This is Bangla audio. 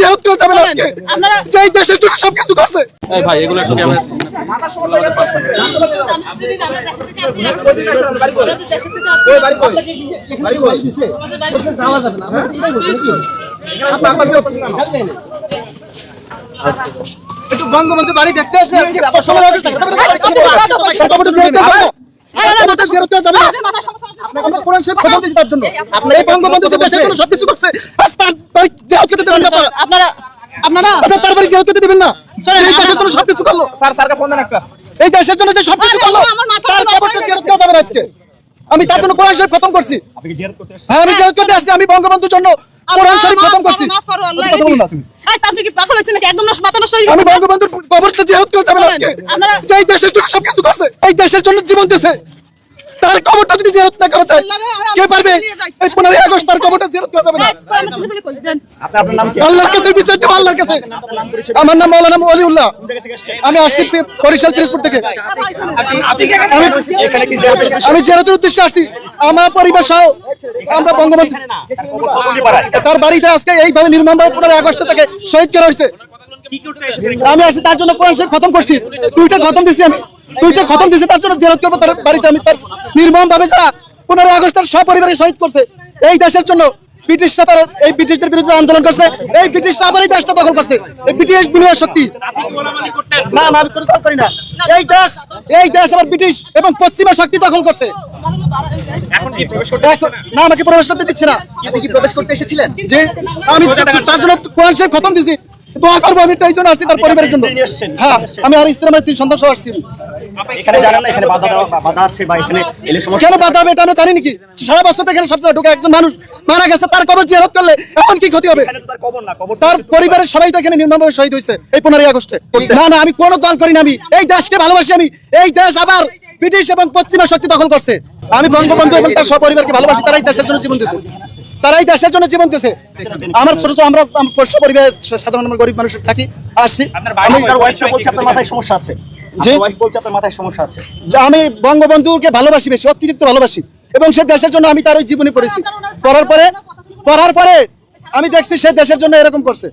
জেরত করা যাবে না আজকে যে এই দেশের জন্য সবকিছু করছে। এই ভাই এগুলো একটু ক্যামেরা একটু বঙ্গবন্ধু বাড়ি দেখতে আসছে আজকে 15 আগস্ট থেকে বঙ্গবন্ধু যে দেশের জন্য সবকিছু করছে তার বাড়ি যেহেতু দিবেন না এই দেশের জন্য সবকিছু করলো এই দেশের জন্য যে সবকিছু করলো তার খবরটা জিয়ারত করা যাবে না আজকে। আমি তার জন্য কোরআন শরীফ খতম করছি। হ্যাঁ আমি জিয়ারত করতে আসছি, আমি বঙ্গবন্ধুর জন্য কোরআন শরীফ খতম করছি। আমি বঙ্গবন্ধুর কবরটা জিয়ারত করা যাবে না আজকে যে এই দেশের জন্য সবকিছু করছে, এই দেশের জন্য জীবন দিয়েছে, তার কবরটা যদি জিয়ারত না করা যায় কে পারবে? এই 15 আগস্ট তার কবরটা জিয়ারত করা যাবে না। আল্লাহর কাছে বিচার দেব, আল্লাহর কাছে। আমার নাম মাওলানা ওলিউল্লাহ, আমি আসছি বরিশাল পিরোজপুর থেকে। আমি জিয়ারতের উদ্দেশ্যে আসছি, আমার পরিবার সহ আমরা বঙ্গবন্ধু তার বাড়িতে আজকে এইভাবে নির্মমভাবে 15 আগস্ট থেকে শহীদ করা হয়েছে। আমি আসছি তার জন্য কোরআন শরীফ খতম করছি, 2টা খতম দিছি, আমি 2টা খতম দিছি তার জন্য জিয়ারত করব তার বাড়িতে। আমি তার নির্মমভাবে যারা 15 আগস্ট তার সপরিবারে শহীদ করছে এই দেশের জন্য, ব্রিটিশরা তারা এই ব্রিটিশদের বিরুদ্ধে আন্দোলন করছে, এই ব্রিটিশরা আবার এই দেশটা দখল করছে, এই ব্রিটিশ বিনিয়োগ শক্তি না না আমি করি না। এই দেশ আবার ব্রিটিশ এবং পশ্চিমা শক্তি দখল করছে। না আমাকে প্রবেশ করতে দিচ্ছে না। আপনি কি প্রবেশ করতে এসেছিলেন? যে আমি তার জন্য কোরআন শরীফ খতম দিছি, দোয়া করবো আমি এই জন্য আসছি তার পরিবারের জন্য। হ্যাঁ আমি আর স্ত্রী আমার 3 সন্তান সহ আসছি। এখানে জানেন না এখানে বাধা আছে বা এখানে কেন বাধা হবে এটা আমরা জানি নাকি? সারা বছর এখানে সবচেয়ে ঢুকে একজন মানুষ মারা গেছে, তার কবর জিয়ারত করলে এখন কি ক্ষতি হবে? তার পরিবারের সবাই তো এখানে নির্মমভাবে শহীদ হয়েছে এই 15 আগস্টে। না না আমি কোনো দল করি না, আমি এই দেশকে ভালোবাসি। আমি এই দেশ আবার ব্রিটিশ এবং পশ্চিমা শক্তি দখল করছে। আমি বঙ্গবন্ধু এবং তার সপরিবারকে ভালোবাসি, তারাই দেশের জন্য জীবন দিয়েছে, তারাই দেশের জন্য জীবন দিয়েছে। আমার ছোট ছোট আমরা পরিবার সাধারণ আমরা গরিব মানুষ থাকি আসছি। আপনার মাথায় সমস্যা আছে, যে ওয়াইফ বলছে আপনার মাথায় সমস্যা আছে। আমি বঙ্গবন্ধুকে ভালোবাসি, বেশি অতিরিক্ত ভালোবাসি, এবং সে দেশের জন্য আমি তার ওই জীবনী পড়েছি। পড়ার পরে আমি দেখছি সে দেশের জন্য এরকম করছে।